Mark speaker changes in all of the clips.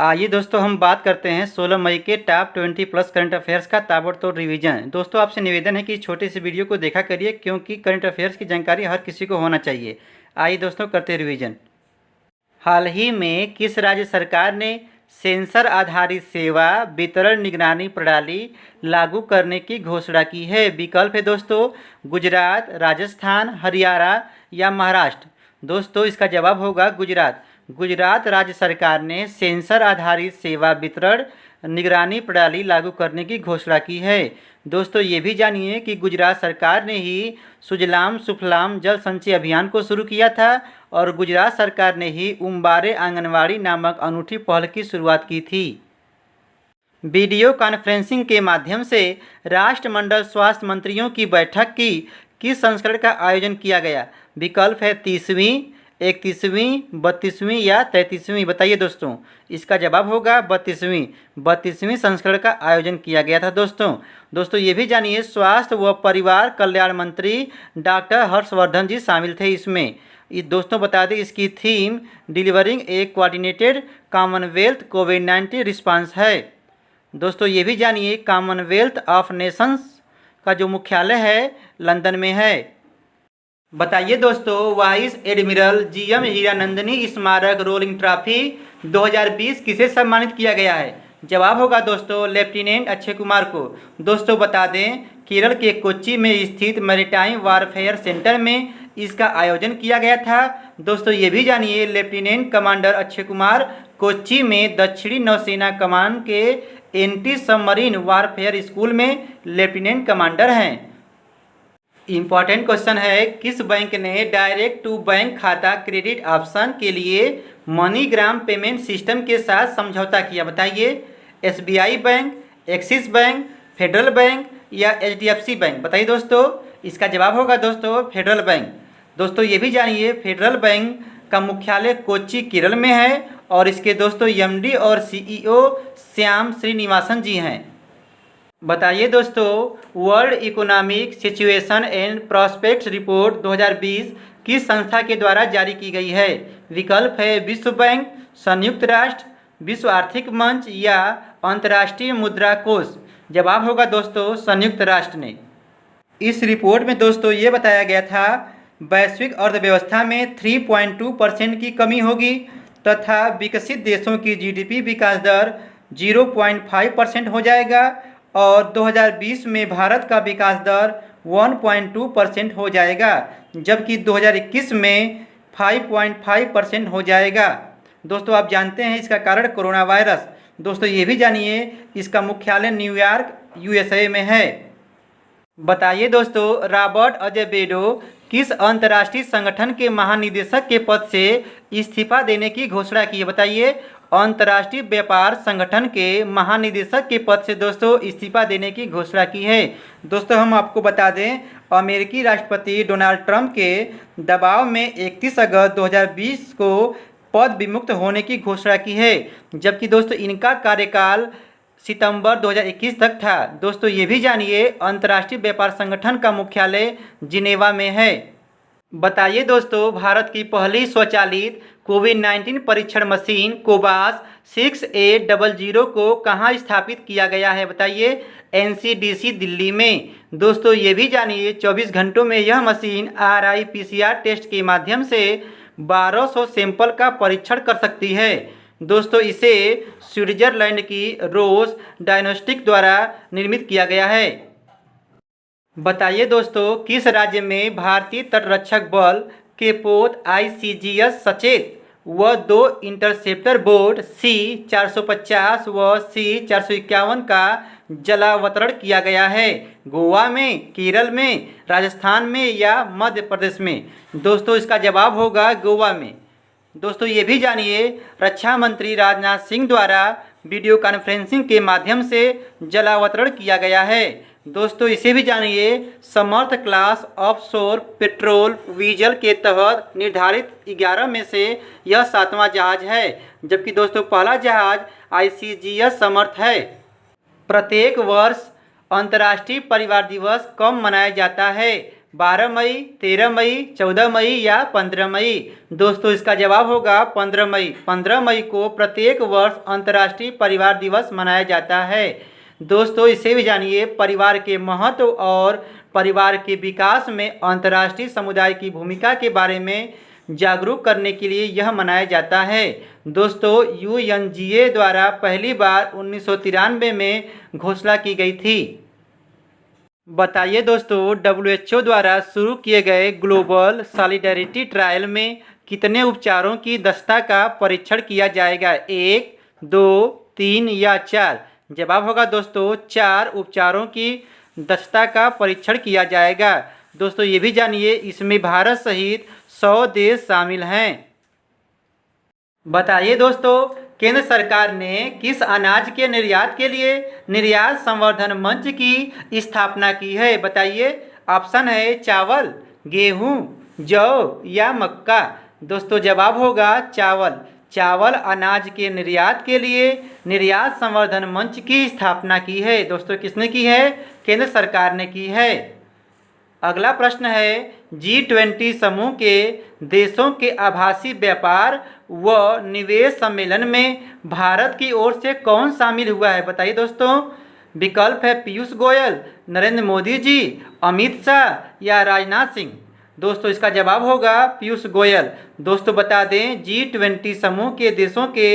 Speaker 1: आइए दोस्तों हम बात करते हैं 16 मई के टॉप 20 प्लस करंट अफेयर्स का ताबड़तोड़ रिवीजन। दोस्तों आपसे निवेदन है कि छोटे से वीडियो को देखा करिए क्योंकि करंट अफेयर्स की जानकारी हर किसी को होना चाहिए। आइए दोस्तों करते हैं रिवीजन। हाल ही में किस राज्य सरकार ने सेंसर आधारित सेवा वितरण निगरानी प्रणाली लागू करने की घोषणा की है? विकल्प है दोस्तों गुजरात, राजस्थान, हरियाणा या महाराष्ट्र। दोस्तों इसका जवाब होगा गुजरात। गुजरात राज्य सरकार ने सेंसर आधारित सेवा वितरण निगरानी प्रणाली लागू करने की घोषणा की है। दोस्तों ये भी जानिए कि गुजरात सरकार ने ही सुजलाम सुफलाम जल संचय अभियान को शुरू किया था और गुजरात सरकार ने ही उम्बारे आंगनवाड़ी नामक अनूठी पहल की शुरुआत की थी। वीडियो कॉन्फ्रेंसिंग के माध्यम से राष्ट्रमंडल स्वास्थ्य मंत्रियों की बैठक की किस संस्करण का आयोजन किया गया? विकल्प है 30वीं, 31वीं, 32वीं या 33वीं। बताइए दोस्तों इसका जवाब होगा 32वीं संस्करण का आयोजन किया गया था। दोस्तों ये भी जानिए स्वास्थ्य व परिवार कल्याण मंत्री डॉक्टर हर्षवर्धन जी शामिल थे इसमें। दोस्तों बता दें इसकी थीम डिलीवरिंग ए कोऑर्डिनेटेड कॉमनवेल्थ कोविड-19 रिस्पांस है। दोस्तों ये भी जानिए कॉमनवेल्थ ऑफ नेशंस का जो मुख्यालय है लंदन में है। बताइए दोस्तों वाइस एडमिरल जीएम हीरानंदनी स्मारक रोलिंग ट्रॉफी 2020 किसे सम्मानित किया गया है? जवाब होगा दोस्तों लेफ्टिनेंट अक्षय कुमार को। दोस्तों बता दें केरल के कोच्चि में स्थित मैरीटाइम वारफेयर सेंटर में इसका आयोजन किया गया था। दोस्तों ये भी जानिए लेफ्टिनेंट कमांडर अक्षय कुमार कोच्चि में दक्षिणी नौसेना कमान के एंटी सबमरीन वारफेयर स्कूल में लेफ्टिनेंट कमांडर हैं। इम्पॉर्टेंट क्वेश्चन है किस बैंक ने डायरेक्ट टू बैंक खाता क्रेडिट ऑप्शन के लिए मनीग्राम पेमेंट सिस्टम के साथ समझौता किया? बताइए SBI bank, axis bank, federal bank या एचडीएफसी बैंक। बताइए दोस्तों इसका जवाब होगा दोस्तों फेडरल बैंक। दोस्तों ये भी जानिए फेडरल बैंक का मुख्यालय कोच्चि केरल में है और इसके दोस्तों एमडी और सीईओ श्याम श्रीनिवासन जी हैं। बताइए दोस्तों world economic situation and prospects report 2020 किस संस्था के द्वारा जारी की गई है? विकल्प है विश्व बैंक, संयुक्त राष्ट्र, विश्व आर्थिक मंच या अंतर्राष्ट्रीय मुद्रा कोष। जवाब होगा दोस्तों संयुक्त राष्ट्र ने। इस रिपोर्ट में दोस्तों ये बताया गया था वैश्विक अर्थव्यवस्था में 3.2% की कमी होगी तथा विकसित देशों की जीडीपी विकास दर 0.5% हो जाएगा और 2020 में भारत का विकास दर 1.2% हो जाएगा जबकि 2021 में 5.5% हो जाएगा। दोस्तों आप जानते हैं इसका कारण कोरोना वायरस। दोस्तों ये भी जानिए इसका मुख्यालय न्यूयॉर्क यूएसए में है। बताइए दोस्तों रॉबर्ट अजेवेडो किस अंतर्राष्ट्रीय संगठन के महानिदेशक के पद से इस्तीफा देने की घोषणा की है? बताइए अंतर्राष्ट्रीय व्यापार संगठन के महानिदेशक के पद से दोस्तों इस्तीफा देने की घोषणा की है। दोस्तों हम आपको बता दें अमेरिकी राष्ट्रपति डोनाल्ड ट्रंप के दबाव में 31 अगस्त 2020 को पद विमुक्त होने की घोषणा की है जबकि दोस्तों इनका कार्यकाल सितंबर 2021 तक था। दोस्तों ये भी जानिए अंतर्राष्ट्रीय व्यापार संगठन का मुख्यालय जिनेवा में है। बताइए दोस्तों भारत की पहली स्वचालित कोविड-19 परीक्षण मशीन कोवास 6800 को कहाँ स्थापित किया गया है? बताइए एनसीडीसी दिल्ली में। दोस्तों ये भी जानिए 24 घंटों में यह मशीन आरआईपीसीआर टेस्ट के माध्यम से 1200 सैंपल का परीक्षण कर सकती है। दोस्तों इसे स्विट्जरलैंड की रोस डायग्नोस्टिक द्वारा निर्मित किया गया है। बताइए दोस्तों किस राज्य में भारतीय तटरक्षक बल के पोत आईसीजीएस सचेत व 2 इंटरसेप्टर बोट C-450 व C-451 का जलावतरण किया गया है? गोवा में, केरल में, राजस्थान में या मध्य प्रदेश में? दोस्तों इसका जवाब होगा गोवा में। दोस्तों ये भी जानिए रक्षा मंत्री राजनाथ सिंह द्वारा वीडियो कॉन्फ्रेंसिंग के माध्यम से जलावतरण किया गया है। दोस्तों इसे भी जानिए समर्थ क्लास ऑफशोर पेट्रोल व्हीकल के तहत निर्धारित 11 में से यह 7वां जहाज है जबकि दोस्तों पहला जहाज आईसीजीएस समर्थ है। प्रत्येक वर्ष अंतर्राष्ट्रीय परिवार दिवस कब मनाया जाता है? 12 मई, 13 मई, 14 मई या 15 मई। दोस्तों इसका जवाब होगा 15 मई। 15 मई को प्रत्येक वर्ष अंतर्राष्ट्रीय परिवार दिवस मनाया जाता है। दोस्तों इसे भी जानिए, परिवार के महत्व और परिवार के विकास में अंतर्राष्ट्रीय समुदाय की भूमिका के बारे में जागरूक करने के लिए यह मनाया जाता है। दोस्तों UNGA द्वारा पहली बार 1993 में घोषणा की गई थी। बताइए दोस्तों, WHO द्वारा शुरू किए गए ग्लोबल सॉलिडेरिटी ट्रायल में कितने उपचारों की दक्षता का परीक्षण किया जाएगा? 1, 2, 3 या 4? जवाब होगा दोस्तों 4 उपचारों की दक्षता का परीक्षण किया जाएगा। दोस्तों ये भी जानिए, इसमें भारत सहित 100 देश शामिल हैं। बताइए दोस्तों, केंद्र सरकार ने किस अनाज के निर्यात के लिए निर्यात संवर्धन मंच की स्थापना की है? बताइए। ऑप्शन है चावल, गेहूं, जौ या मक्का। दोस्तों जवाब होगा चावल। चावल अनाज के निर्यात के लिए निर्यात संवर्धन मंच की स्थापना की है। दोस्तों किसने की है? केंद्र सरकार ने की है। अगला प्रश्न है, G20 समूह के देशों के आभासी व्यापार व निवेश सम्मेलन में भारत की ओर से कौन शामिल हुआ है? बताइए दोस्तों। विकल्प है पीयूष गोयल, नरेंद्र मोदी जी, अमित शाह या राजनाथ सिंह। दोस्तों इसका जवाब होगा पीयूष गोयल। दोस्तों बता दें, G20 समूह के देशों के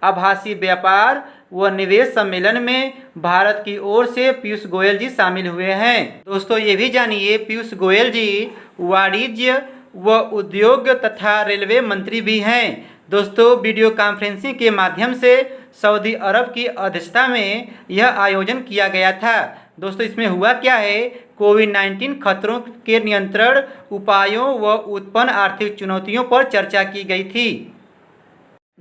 Speaker 1: आभासी व्यापार व निवेश सम्मेलन में भारत की ओर से पीयूष गोयल जी शामिल हुए हैं। दोस्तों ये भी जानिए, पीयूष गोयल जी वाणिज्य व उद्योग तथा रेलवे मंत्री भी हैं। दोस्तों वीडियो कॉन्फ्रेंसिंग के माध्यम से सऊदी अरब की अध्यक्षता में यह आयोजन किया गया था। दोस्तों इसमें हुआ क्या है? कोविड-19 खतरों के नियंत्रण उपायों व उत्पन्न आर्थिक चुनौतियों पर चर्चा की गई थी।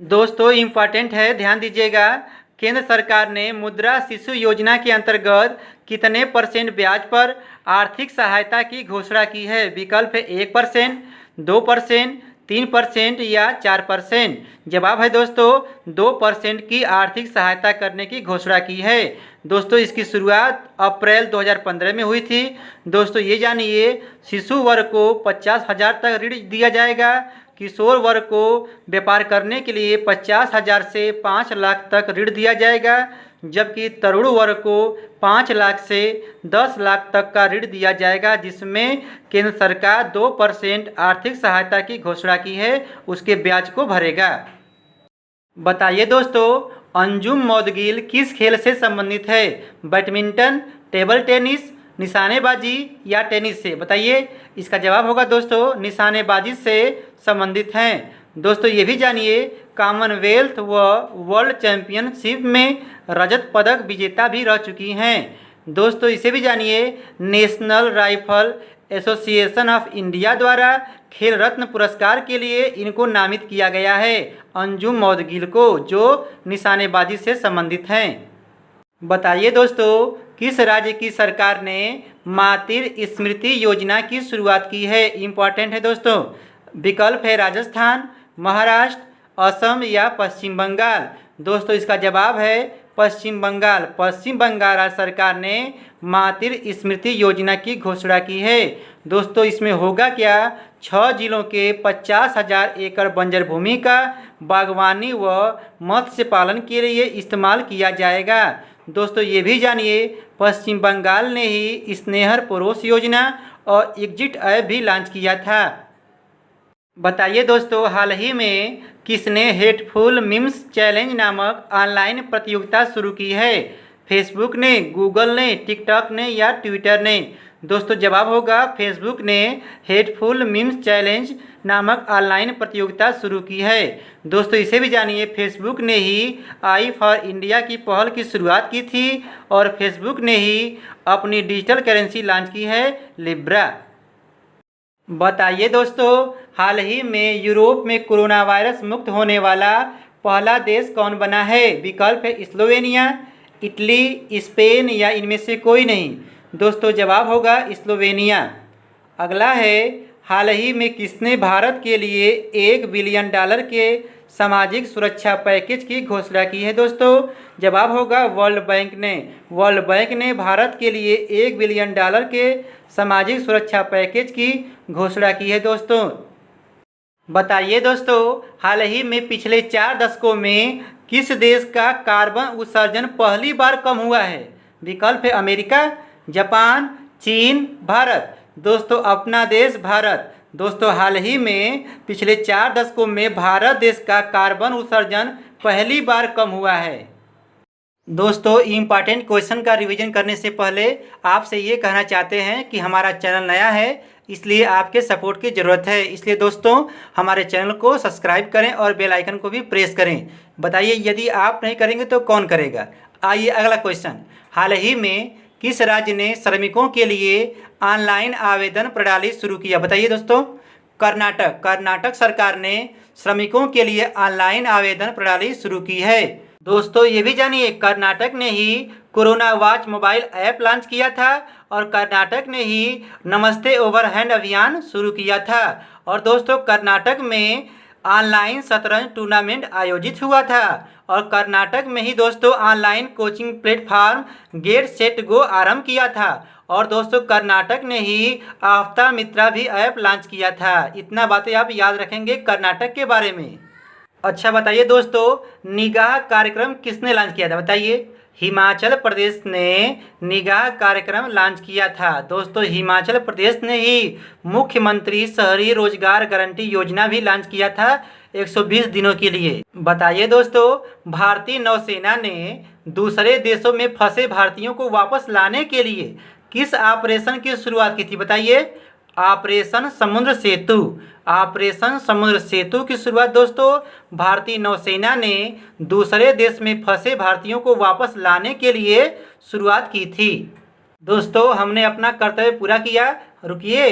Speaker 1: दोस्तों इम्पॉर्टेंट है, ध्यान दीजिएगा। केंद्र सरकार ने मुद्रा शिशु योजना के अंतर्गत कितने % ब्याज पर आर्थिक सहायता की घोषणा की है? विकल्प है 1%, 2%, 3% या 4%। जवाब है दोस्तों 2% की आर्थिक सहायता करने की घोषणा की है। दोस्तों इसकी शुरुआत अप्रैल 2015 में हुई थी। दोस्तों ये जानिए, शिशु वर्ग को 50,000 तक ऋण दिया जाएगा। किशोर वर्ग को व्यापार करने के लिए 50,000 से 5 लाख तक ऋण दिया जाएगा, जबकि तरुण वर्ग को 5 लाख से 10 लाख तक का ऋण दिया जाएगा, जिसमें केंद्र सरकार 2% आर्थिक सहायता की घोषणा की है, उसके ब्याज को भरेगा। बताइए दोस्तों, अंजुम मौदगिल किस खेल से संबंधित है? बैडमिंटन, टेबल टेनिस, निशानेबाजी या टेनिस से? बताइए। इसका जवाब होगा दोस्तों निशानेबाजी से संबंधित हैं। दोस्तों ये भी जानिए, कॉमनवेल्थ व वर्ल्ड चैंपियनशिप में रजत पदक विजेता भी रह चुकी हैं। दोस्तों इसे भी जानिए, national rifle association of India द्वारा खेल रत्न पुरस्कार के लिए इनको नामित किया गया है, अंजुम मौदगिल को, जो निशानेबाजी से संबंधित हैं। बताइए दोस्तों, किस राज्य की सरकार ने मातृ स्मृति योजना की शुरुआत की है? इम्पॉर्टेंट है दोस्तों। विकल्प है राजस्थान, महाराष्ट्र, असम या पश्चिम बंगाल। दोस्तों इसका जवाब है पश्चिम बंगाल। पश्चिम बंगाल राज्य सरकार ने मातृ स्मृति योजना की घोषणा की है। दोस्तों इसमें होगा क्या? 6 जिलों के 50,000 एकड़ बंजर भूमि का बागवानी व मत्स्य पालन के लिए इस्तेमाल किया जाएगा। दोस्तों ये भी जानिए, पश्चिम बंगाल ने ही स्नेहर परोस योजना और एग्जिट ऐप भी लॉन्च किया था। बताइए दोस्तों, हाल ही में किसने हेटफुल मीम्स चैलेंज नामक ऑनलाइन प्रतियोगिता शुरू की है? फेसबुक ने, गूगल ने, टिकटॉक ने या ट्विटर ने? दोस्तों जवाब होगा फेसबुक ने हेटफुल मीम्स चैलेंज नामक ऑनलाइन प्रतियोगिता शुरू की है। दोस्तों इसे भी जानिए, फेसबुक ने ही आई फॉर इंडिया की पहल की शुरुआत की थी और फेसबुक ने ही अपनी डिजिटल करेंसी लॉन्च की है, लिब्रा। बताइए दोस्तों, हाल ही में यूरोप में कोरोना वायरस मुक्त होने वाला पहला देश कौन बना है? विकल्प है स्लोवेनिया, इटली, स्पेन या इनमें से कोई नहीं। दोस्तों जवाब होगा स्लोवेनिया। अगला है, हाल ही में किसने भारत के लिए $1 बिलियन के सामाजिक सुरक्षा पैकेज की घोषणा की है दोस्तों? जवाब होगा वर्ल्ड बैंक ने। वर्ल्ड बैंक ने भारत के लिए $1 बिलियन के सामाजिक सुरक्षा पैकेज की घोषणा की है दोस्तों। बताइए दोस्तों, हाल ही में पिछले 4 दशकों में किस देश का कार्बन उत्सर्जन पहली बार कम हुआ है? विकल्प है अमेरिका, जापान, चीन, भारत। दोस्तों अपना देश भारत। दोस्तों हाल ही में पिछले 4 दशकों में भारत देश का कार्बन उत्सर्जन पहली बार कम हुआ है। दोस्तों इम्पॉर्टेंट क्वेश्चन का रिवीजन करने से पहले आपसे ये कहना चाहते हैं कि हमारा चैनल नया है, इसलिए आपके सपोर्ट की ज़रूरत है। इसलिए दोस्तों हमारे चैनल को सब्सक्राइब करें और बेल आइकन को भी प्रेस करें। बताइए यदि आप नहीं करेंगे तो कौन करेगा? आइए अगला क्वेश्चन। हाल ही में किस राज्य ने श्रमिकों के लिए ऑनलाइन आवेदन प्रणाली शुरू किया? बताइए दोस्तों। कर्नाटक। कर्नाटक सरकार ने श्रमिकों के लिए ऑनलाइन आवेदन प्रणाली शुरू की है। दोस्तों ये भी जानिए कर्नाटक ने ही corona watch mobile app launch किया था और कर्नाटक ने ही नमस्ते ओवरहैंड अभियान शुरू किया था। और दोस्तों कर्नाटक में ऑनलाइन शतरंज टूर्नामेंट आयोजित हुआ था और कर्नाटक में ही दोस्तों online coaching platform get set go आरंभ किया था। और दोस्तों कर्नाटक ने ही आफ्ता मित्रा भी ऐप लॉन्च किया था। इतना बातें आप याद रखेंगे कर्नाटक के बारे में। अच्छा बताइए दोस्तों निगाह कार्यक्रम किसने लॉन्च किया था? बताइए। हिमाचल प्रदेश ने निगाह कार्यक्रम लॉन्च किया था। दोस्तों हिमाचल प्रदेश ने ही मुख्यमंत्री शहरी रोजगार गारंटी योजना भी लॉन्च किया था 120 दिनों के लिए। बताइए दोस्तों भारतीय नौसेना ने दूसरे देशों में फंसे भारतीयों को वापस लाने के लिए किस ऑपरेशन की शुरुआत की थी? बताइए। ऑपरेशन समुद्र सेतु। ऑपरेशन समुद्र सेतु की शुरुआत दोस्तों भारतीय नौसेना ने दूसरे देश में फंसे भारतीयों को वापस लाने के लिए शुरुआत की थी। दोस्तों हमने अपना कर्तव्य पूरा किया। रुकिए,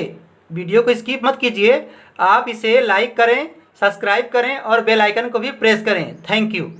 Speaker 1: वीडियो को स्किप मत कीजिए, आप इसे लाइक करें, सब्सक्राइब करें और बेल आइकन को भी प्रेस करें। Thank you.